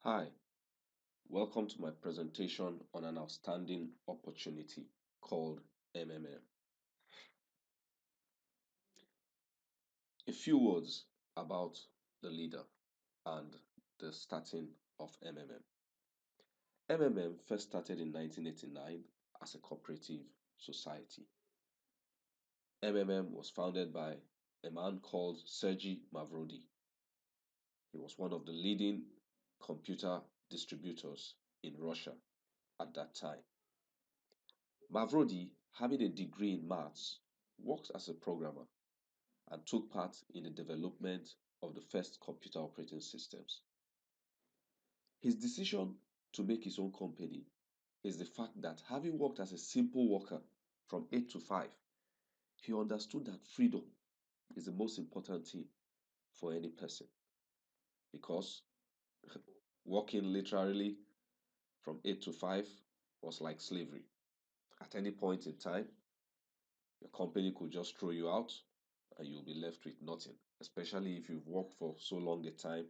Hi, welcome to my presentation on an outstanding opportunity called MMM. A few words about the leader and the starting of MMM. MMM first started in 1989 as a cooperative society. MMM was founded by a man called Sergei Mavrodi. He was one of the leading computer distributors in Russia at that time. Mavrodi, having a degree in maths, worked as a programmer and took part in the development of the first computer operating systems. His decision to make his own company is the fact that having worked as a simple worker from 8 to 5, he understood that freedom is the most important thing for any person because working literally from 8 to 5 was like slavery. At any point in time, your company could just throw you out and you'll be left with nothing, especially if you've worked for so long a time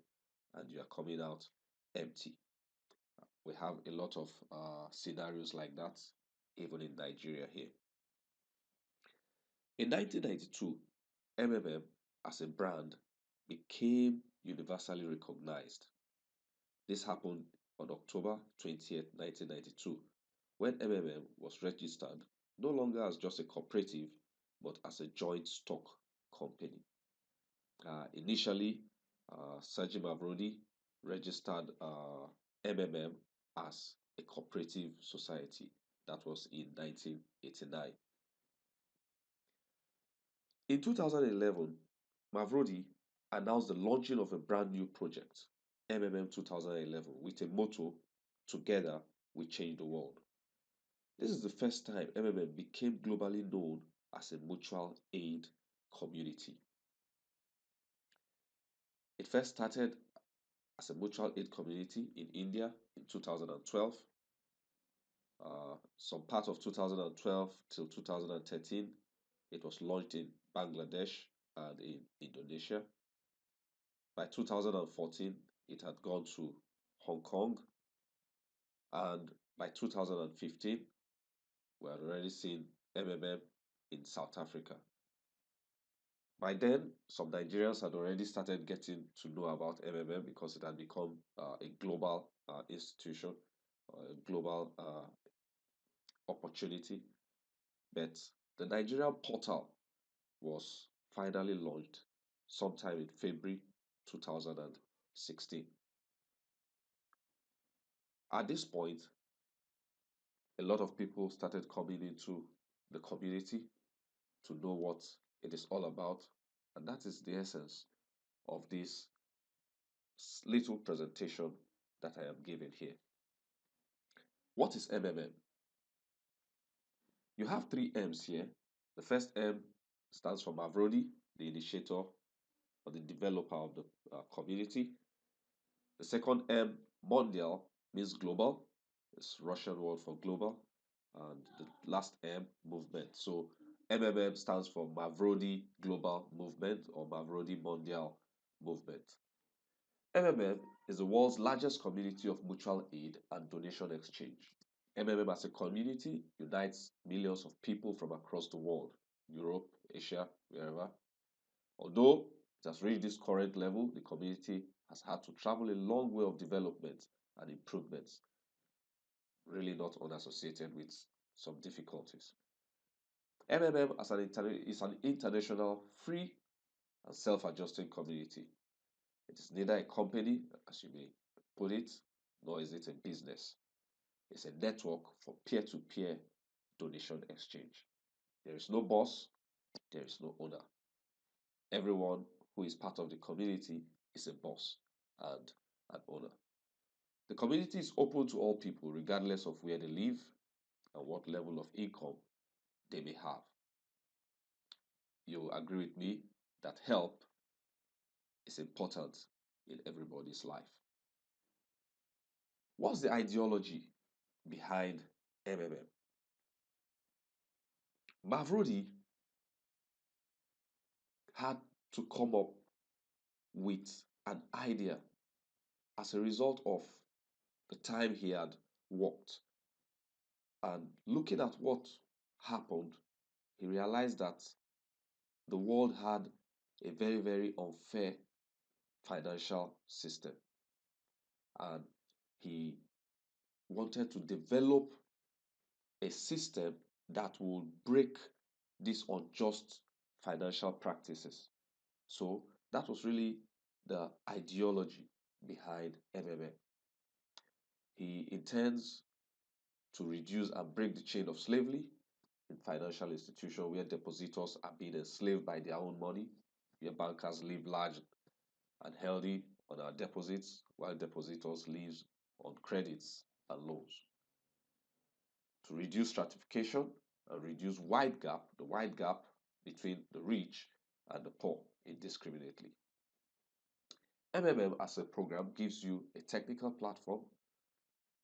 and you are coming out empty. We have a lot of scenarios like that, even in Nigeria here. In 1992, MMM as a brand became universally recognized. This happened on October 20th, 1992, when MMM was registered no longer as just a cooperative, but as a joint stock company. Initially, Sergei Mavrodi registered MMM as a cooperative society. That was in 1989. In 2011, Mavrodi announced the launching of a brand new project, MMM 2011, with a motto, Together we change the world. This is the first time MMM became globally known as a mutual aid community. It first started as a mutual aid community in India in 2012. Some part of 2012 till 2013, it was launched in Bangladesh and in Indonesia. By 2014, it had gone to Hong Kong, and by 2015, we had already seen MMM in South Africa. By then, some Nigerians had already started getting to know about MMM because it had become a global institution, a global opportunity. But the Nigerian portal was finally launched sometime in February 2016. At this point, a lot of people started coming into the community to know what it is all about, and that is the essence of this little presentation that I am giving here. What is MMM? You have three M's here. The first M stands for Mavrodi, the initiator or the developer of the community. The second M, Mondial, means global. It's Russian word for global. And the last M, movement. So MMM stands for Mavrodi Global Movement or Mavrodi Mondial Movement. MMM is the world's largest community of mutual aid and donation exchange. MMM as a community unites millions of people from across the world, Europe, Asia, wherever. Although it has reached this current level, the community has had to travel a long way of development and improvements, really not unassociated with some difficulties. MMM as is an international, free, and self-adjusting community. It is neither a company, as you may put it, nor is it a business. It's a network for peer-to-peer donation exchange. There is no boss, there is no owner. Everyone who is part of the community is a boss and an owner. The community is open to all people, regardless of where they live and what level of income they may have. You'll agree with me that help is important in everybody's life. What's the ideology behind MMM? Mavrodi had to come up with an idea as a result of the time he had worked and looking at what happened, he realized that the world had a very, very unfair financial system. And he wanted to develop a system that would break these unjust financial practices. So that was really the ideology behind MMM. He intends to reduce and break the chain of slavery in financial institutions where depositors are being enslaved by their own money, where bankers live large and healthy on our deposits, while depositors live on credits and loans. To reduce stratification and reduce the wide gap between the rich and the poor indiscriminately. MMM as a program gives you a technical platform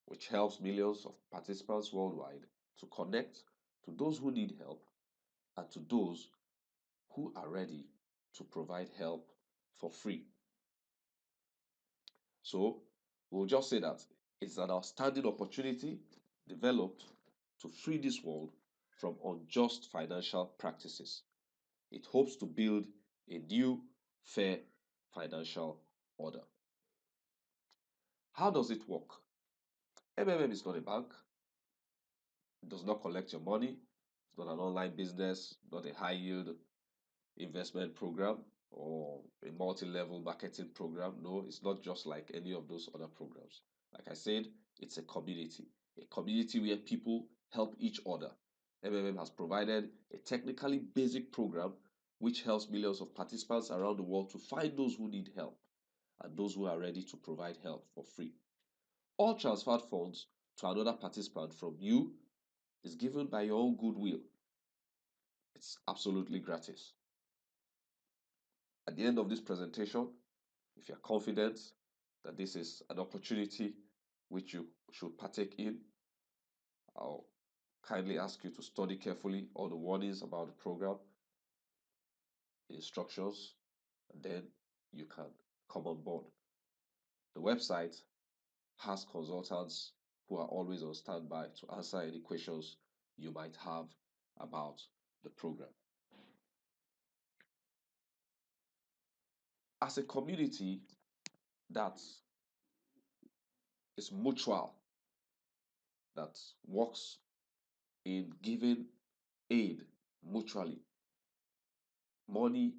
which helps millions of participants worldwide to connect to those who need help and to those who are ready to provide help for free. So we'll just say that it's an outstanding opportunity developed to free this world from unjust financial practices. It hopes to build a new, fair financial order. How does it work? MMM is not a bank. It does not collect your money. It's not an online business, not a high yield investment program or a multi-level marketing program. No, it's not just like any of those other programs. Like I said, it's a community where people help each other. MMM has provided a technically basic program which helps millions of participants around the world to find those who need help and those who are ready to provide help for free. All transferred funds to another participant from you is given by your own goodwill. It's absolutely gratis. At the end of this presentation, if you're confident that this is an opportunity which you should partake in, I'll kindly ask you to study carefully all the warnings about the program, the instructions, and then you can come on board. The website has consultants who are always on standby to answer any questions you might have about the program. As a community that is mutual, that works in giving aid mutually, money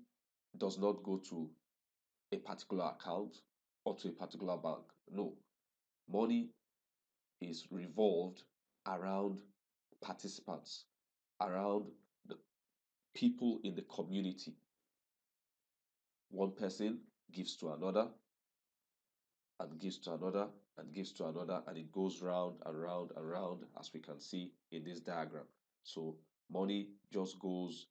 does not go to a particular account or to a particular bank. No, money is revolved around participants, around the people in the community. One person gives to another and gives to another and gives to another, and it goes round and round and round, as we can see in this diagram. So money just goes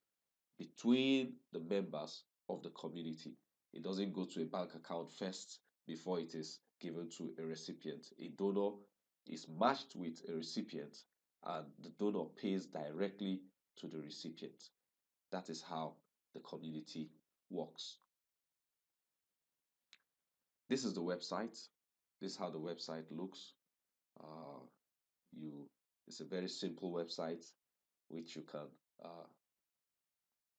between the members of the community. It doesn't go to a bank account first before it is given to a recipient. A donor is matched with a recipient, and the donor pays directly to the recipient. That is how the community works. This is the website. This is how the website looks. Uh, it's a very simple website which you can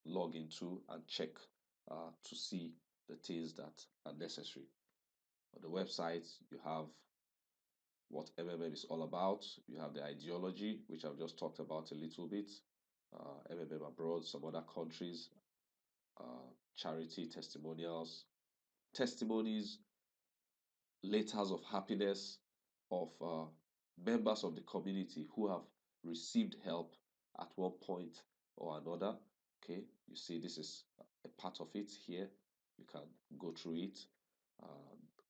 log into and check to see the things that are necessary. On the website, you have what MMM is all about. You have the ideology, which I've just talked about a little bit. MMM abroad, some other countries, charity testimonials, testimonies, letters of happiness of members of the community who have received help at one point or another. Okay, you see, this is a part of it here. You can go through it.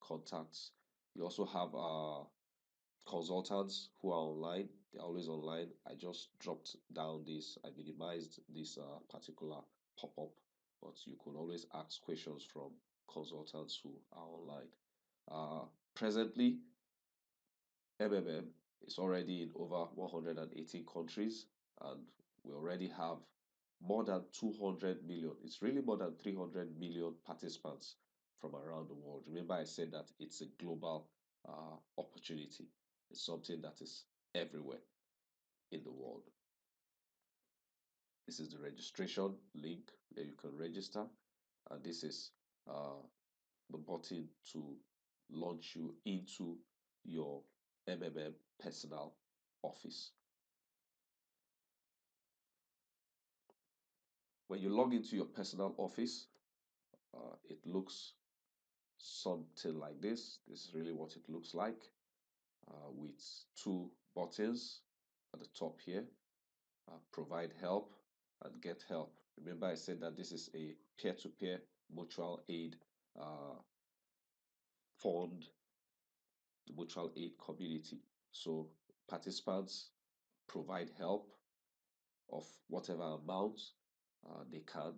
Contacts. You also have consultants who are online. They're always online. I just dropped down this. I minimized this particular pop-up, but you could always ask questions from consultants who are online. Presently, MMM is already in over 118 countries, and we already have more than 200 million. It's really more than 300 million participants from around the world. Remember, I said that it's a global opportunity. It's something that is everywhere in the world. This is the registration link where you can register, and this is uh, the button to launch you into your MMM personal office. When you log into your personal office, it looks something like this. This is really what it looks like, with two buttons at the top here, provide help and get help. Remember, I said that this is a peer-to-peer mutual aid fund, the mutual aid community. So participants provide help of whatever amount they can,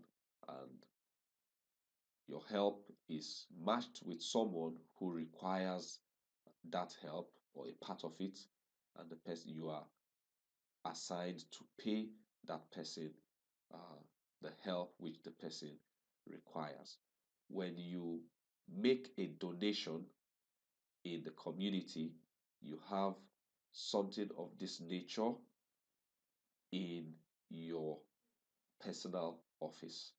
and your help is matched with someone who requires that help or a part of it, and the person you are assigned to pay that person uh, the help which the person requires. When you make a donation in the community, you have something of this nature in your personal office.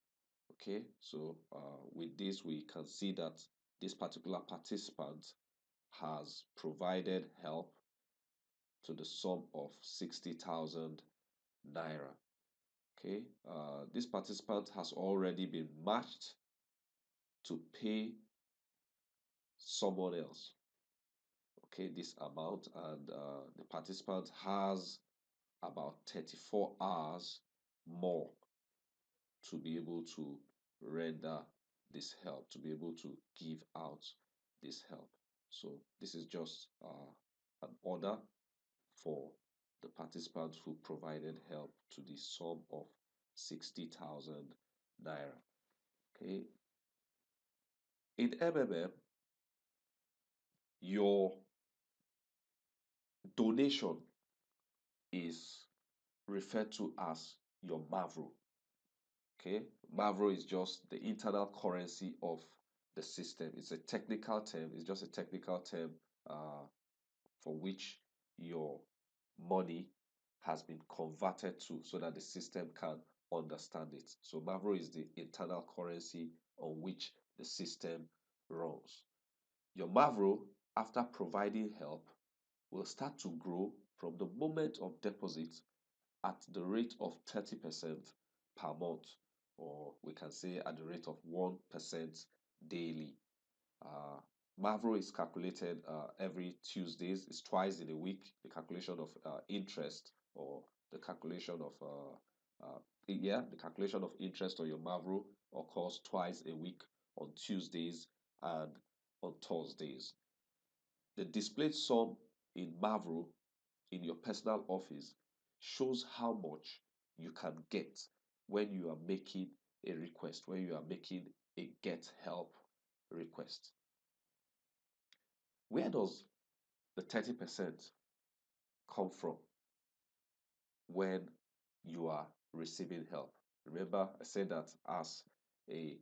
Okay, so with this, we can see that this particular participant has provided help to the sum of 60,000 naira. Okay, this participant has already been matched to pay someone else. Okay, this amount, and the participant has about 34 hours more to be able to render this help, to be able to give out this help. So this is just an order for the participant who provided help to the sum of 60,000 naira. Okay. In MMM, your donation is referred to as your Mavro. Okay, Mavro is just the internal currency of the system. It's a technical term. It's just a technical term for which your money has been converted to, so that the system can understand it. So Mavro is the internal currency on which the system runs. Your Mavro, after providing help, will start to grow from the moment of deposit at the rate of 30% per month, or we can say at the rate of 1% daily. Uh, Mavro is calculated every Tuesdays. It's twice in a week. The calculation of interest, or the calculation of the calculation of interest on your Mavro occurs twice a week, on Tuesdays and on Thursdays. The displayed sum in Mavro in your personal office shows how much you can get when you are making a request, when you are making a get help request. Where does the 30% come from when you are receiving help? Remember, I said that as a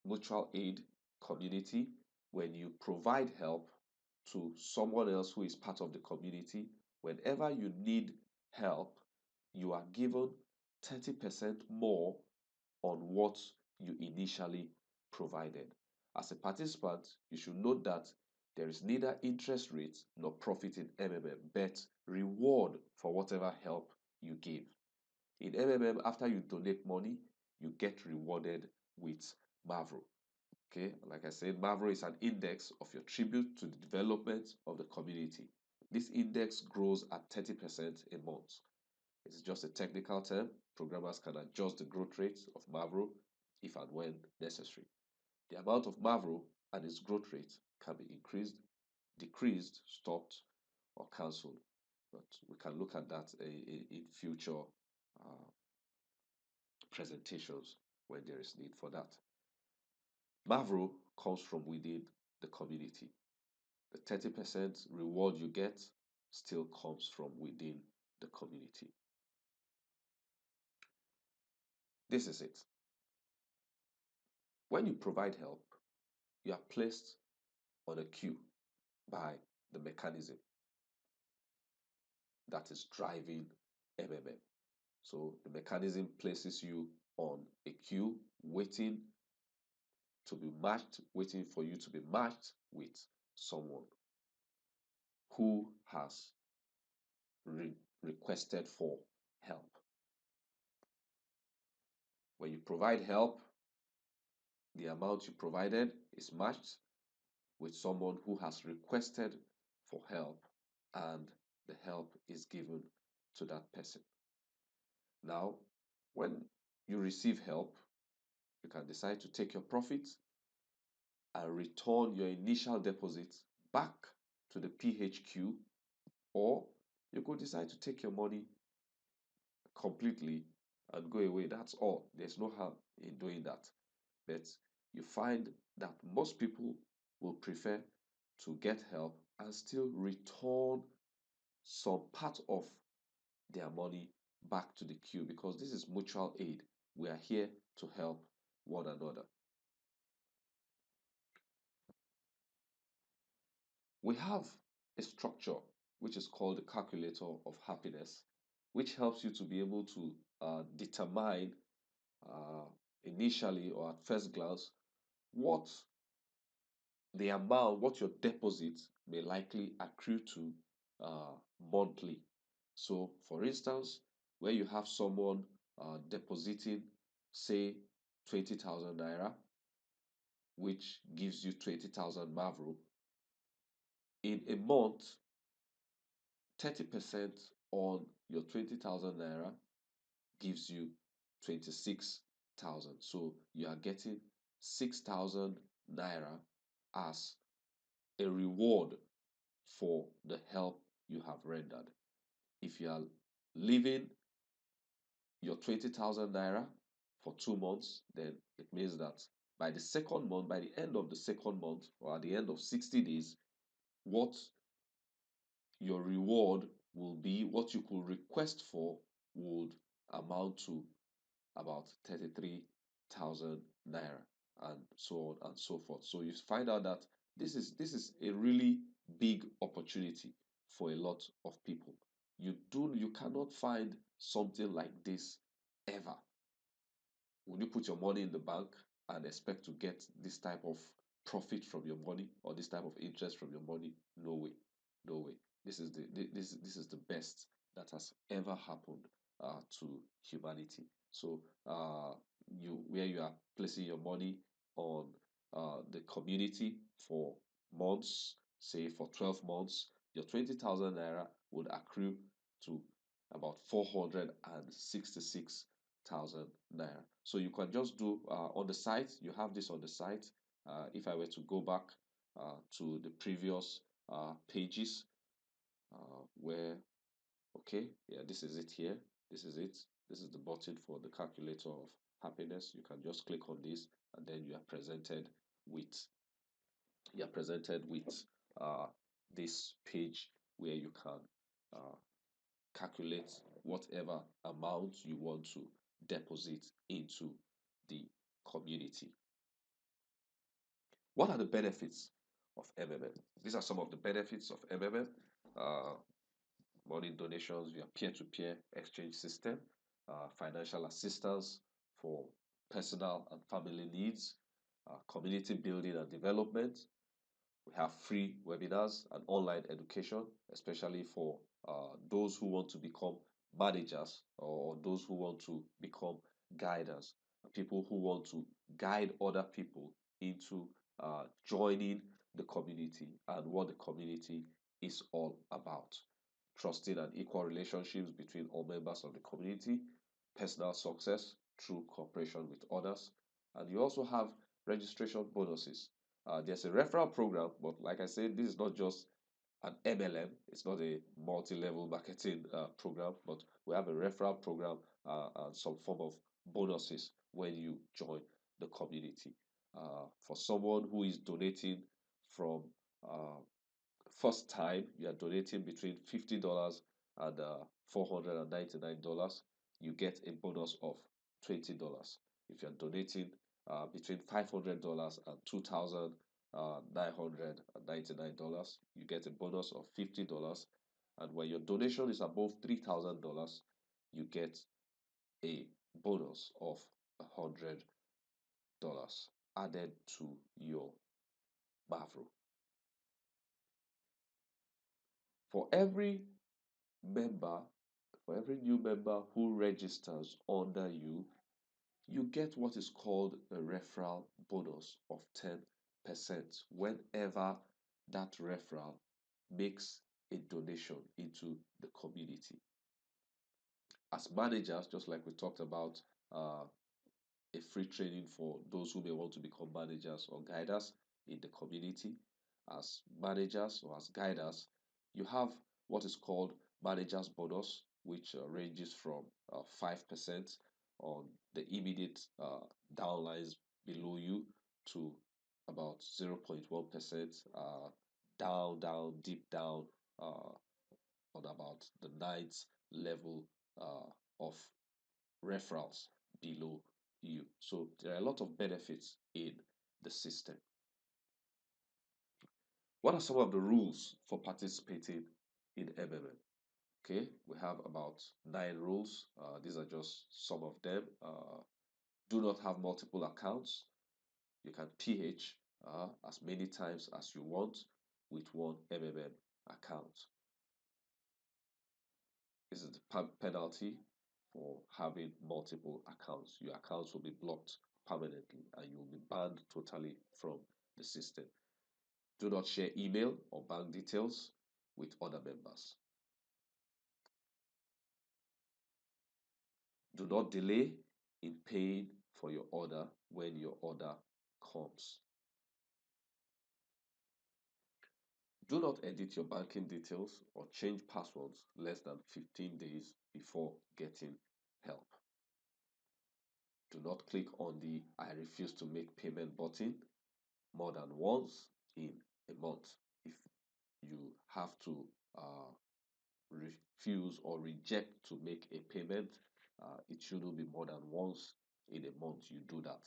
mutual aid community, when you provide help to someone else who is part of the community, whenever you need help, you are given 30% more on what you initially provided. As a participant, you should note that there is neither interest rate nor profit in MMM, but reward for whatever help you give. In MMM, after you donate money, you get rewarded with Mavro. Okay, like I said, Mavro is an index of your tribute to the development of the community. This index grows at 30% a month. It's just a technical term. Programmers can adjust the growth rate of Mavro if and when necessary. The amount of Mavro and its growth rate can be increased, decreased, stopped, or cancelled. But we can look at that in future presentations when there is need for that. Mavro comes from within the community. The 30% reward you get still comes from within the community. This is it. When you provide help, you are placed on a queue by the mechanism that is driving MMM. So the mechanism places you on a queue, waiting to be matched, waiting for you to be matched with someone who has requested for help. When you provide help, the amount you provided is matched with someone who has requested for help, and the help is given to that person. Now, when you receive help, you can decide to take your profits and return your initial deposit back to the PHQ, or you could decide to take your money completely and go away. That's all. There's no harm in doing that. But you find that most people will prefer to get help and still return some part of their money back to the queue, because this is mutual aid. We are here to help one another. We have a structure which is called the calculator of happiness, which helps you to be able to determine uh, initially or at first glance what the amount, what your deposit may likely accrue to uh, monthly. So, for instance, where you have someone depositing, say, 20,000 naira, which gives you 20,000 Mavro, in a month, 30% on your 20,000 naira gives you 26,000. So, you are getting 6,000 naira as a reward for the help you have rendered. If you are leaving your 20,000 naira for 2 months, then it means that by the second month, by the end of the second month, or at the end of 60 days, what your reward will be, what you could request for, would amount to about 33,000 naira, and so on and so forth. So you find out that this is a really big opportunity for a lot of people. You cannot find something like this ever. Would you put your money in the bank and expect to get this type of profit from your money, or this type of interest from your money? No way, no way. This is the best that has ever happened to humanity. So you where you are placing your money on the community for months, say for 12 months, your 20,000 naira would accrue to about 466,000 naira. So you can just do on the site, you have this on the site. If I were to go back to the previous pages, where, okay, yeah, this is it here. This is it. This is the button for the calculator of happiness. You can just click on this, and then with you are presented with uh, this page where you can uh, calculate whatever amount you want to deposit into the community. What are the benefits of MMM? These are some of the benefits of MMM. Uh, Money donations via peer-to-peer exchange system, financial assistance for personal and family needs, community building and development. We have free webinars and online education, especially for those who want to become managers, or those who want to become guiders, people who want to guide other people into joining the community and what the community is all about. Trusting and equal relationships between all members of the community, personal success through cooperation with others, and you also have registration bonuses. There's a referral program, but like I said, this is not just an MLM. It's not a multi-level marketing program, but we have a referral program and some form of bonuses when you join the community. For someone who is donating from first time, you are donating between $50 and $499, you get a bonus of $20. If you're donating between $500 and $999, you get a bonus of $50. And when your donation is above $3,000, you get a bonus of $100 added to your Mavro. For every member, for every new member who registers under you, you get what is called a referral bonus of 10% whenever that referral makes a donation into the community. As managers, just like we talked about, uh, a free training for those who may want to become managers or guiders in the community. As managers or as guiders, you have what is called managers bonus, which ranges from 5% on the immediate downlines below you to about 0.1% deep down on about the ninth level of referrals below you. So there are a lot of benefits in the system. What are some of the rules for participating in MMM? Okay, we have about 9 rules. These are just some of them. Do not have multiple accounts. You can PH as many times as you want with one MMM account. This is the penalty for having multiple accounts. Your accounts will be blocked permanently and you will be banned totally from the system. Do not share email or bank details with other members. Do not delay in paying for your order when your order comes. Do not edit your banking details or change passwords less than 15 days before getting help. Do not click on the I refuse to make payment button more than once in a month. If you have to refuse or reject to make a payment, it shouldn't be more than once in a month you do that.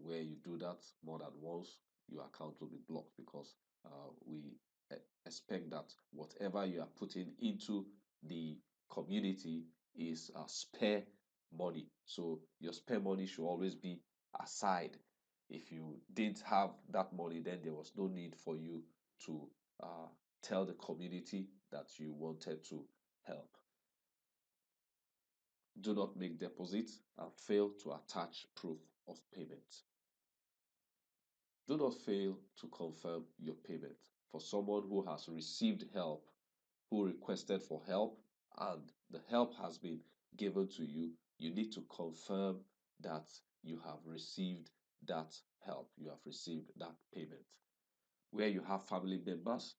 Where you do that more than once, your account will be blocked because we expect that whatever you are putting into the community is spare money. So your spare money should always be aside. If you didn't have that money, then there was no need for you to uh, tell the community that you wanted to help. Do not make deposits and fail to attach proof of payment. Do not fail to confirm your payment. For someone who has received help, who requested for help, and the help has been given to you, you need to confirm that you have received that help, you have received that payment. Where you have family members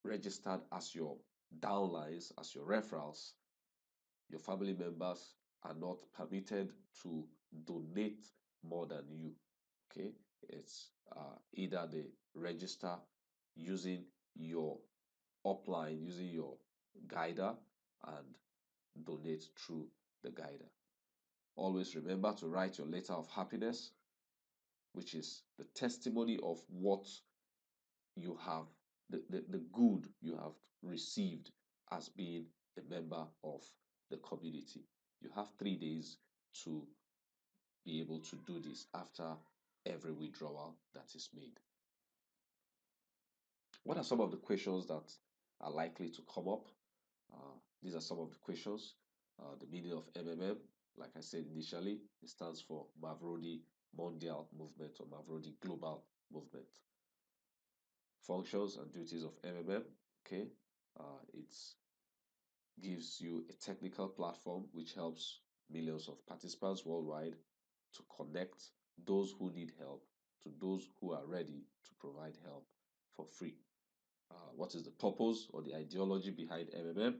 registered as your downlines, as your referrals, your family members are not permitted to donate more than you. Okay, it's either they register using your upline, using your guider, and donate through the guider. Always remember to write your letter of happiness, which is the testimony of what you have, the good you have received as being a member of the community. You have 3 days to be able to do this after every withdrawal that is made. What are some of the questions that are likely to come up? These are some of the questions. The meaning of MMM, like I said initially, it stands for Mavrodi Mondial Movement or Mavrodi Global Movement. Functions and duties of MMM. Okay, it gives you a technical platform which helps millions of participants worldwide to connect those who need help to those who are ready to provide help for free. What is the purpose or the ideology behind MMM?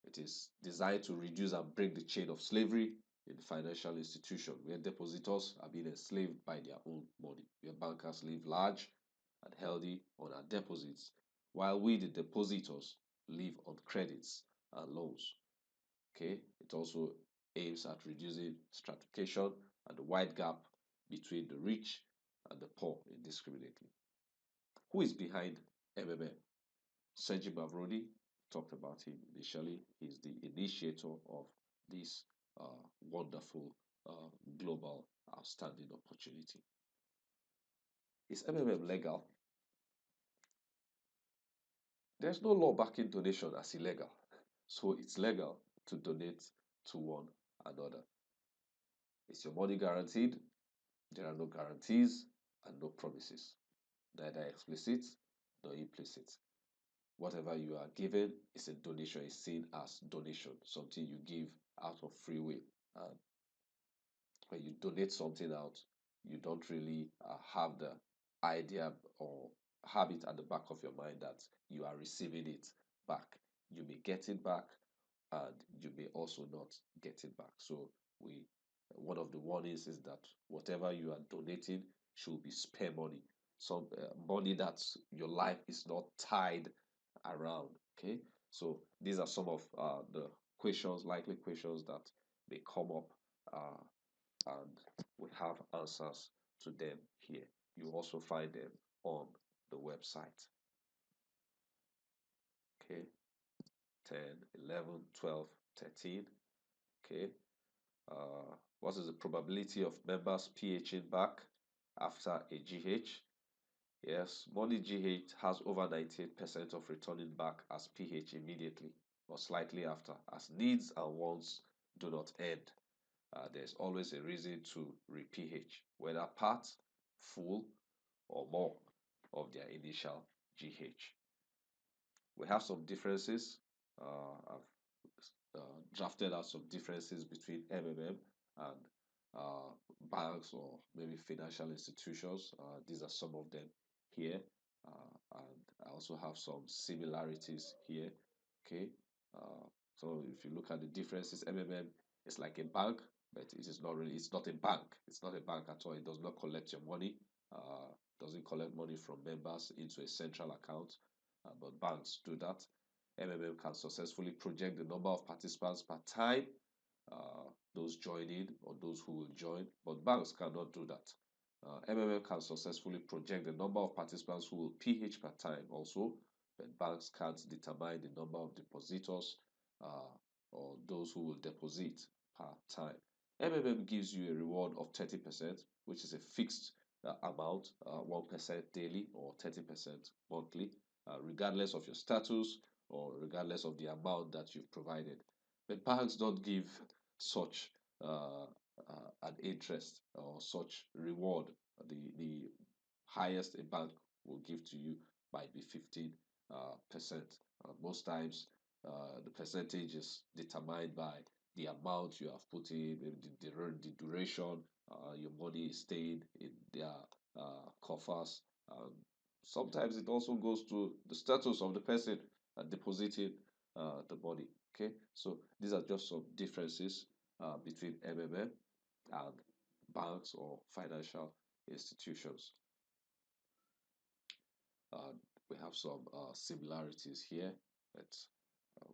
It is designed to reduce and break the chain of slavery in the financial institution where depositors are being enslaved by their own money, where bankers live large and healthy on our deposits, while we, the depositors, live on credits and loans. Okay, it also aims at reducing stratification and the wide gap between the rich and the poor indiscriminately. Who is behind MMM? Sergei Mavrodi, talked about him initially. He's the initiator of this wonderful global outstanding opportunity. Is MMM legal? There's no law backing donation as illegal, so it's legal to donate to one another. Is your money guaranteed? There are no guarantees and no promises, neither explicit nor implicit. Whatever you are given is a donation, is seen as donation, something you give out of free will. And when you donate something out, you don't really have the idea or have it at the back of your mind that you are receiving it back. You may get it back, and you may also not get it back. So we one of the warnings is that whatever you are donating should be spare money, some money that your life is not tied around. Okay, so these are some of the questions, likely questions that may come up, and we have answers to them here. You also find them on the website. Okay, 10, 11, 12, 13. Okay, what is the probability of members PHing back after a GH? Yes, money GH has over 98% of returning back as PH immediately or slightly after, as needs and wants do not end. There's always a reason to re-PH, whether part, full, or more of their initial GH. We have some differences. I've drafted out some differences between MMM and uh, banks or maybe financial institutions. These are some of them here. And I also have some similarities here. Okay. So if you look at the differences, MMM is like a bank, but it is not really, it's not a bank. It's not a bank at all. It does not collect your money. Doesn't collect money from members into a central account, but banks do that. MMM can successfully project the number of participants per time, those joining or those who will join, but banks cannot do that. MMM can successfully project the number of participants who will PH per time also, but banks can't determine the number of depositors or those who will deposit per time. MMM gives you a reward of 30%, which is a fixed amount, 1% daily or 30% monthly, regardless of your status or regardless of the amount that you've provided. But banks don't give such an interest or such reward. The highest a bank will give to you might be 15%. Most times, the percentage is determined by the amount you have put in, the duration your money is staying in their coffers. Sometimes it also goes to the status of the person depositing the money. Okay, so these are just some differences between MMM and banks or financial institutions. Uh, we have some similarities here, but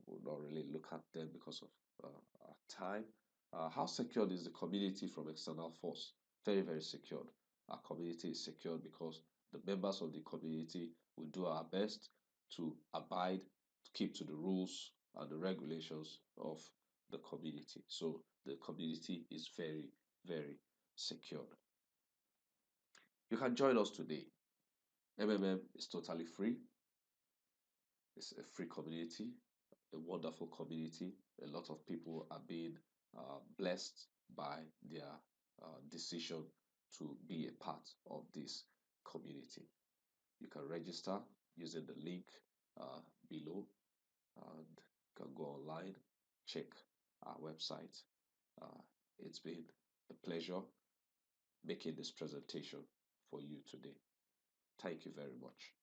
we'll not really look at them because of our time. How secured is the community from external force? Very, very secured. Our community is secured because the members of the community will do our best to abide, to keep to the rules and the regulations of the community. So the community is very, very secured. You can join us today. MMM is totally free. It's a free community, a wonderful community. A lot of people are being blessed by their decision to be a part of this community. You can register using the link below, and you can go online, check our website. Uh, it's been a pleasure making this presentation for you today. Thank you very much.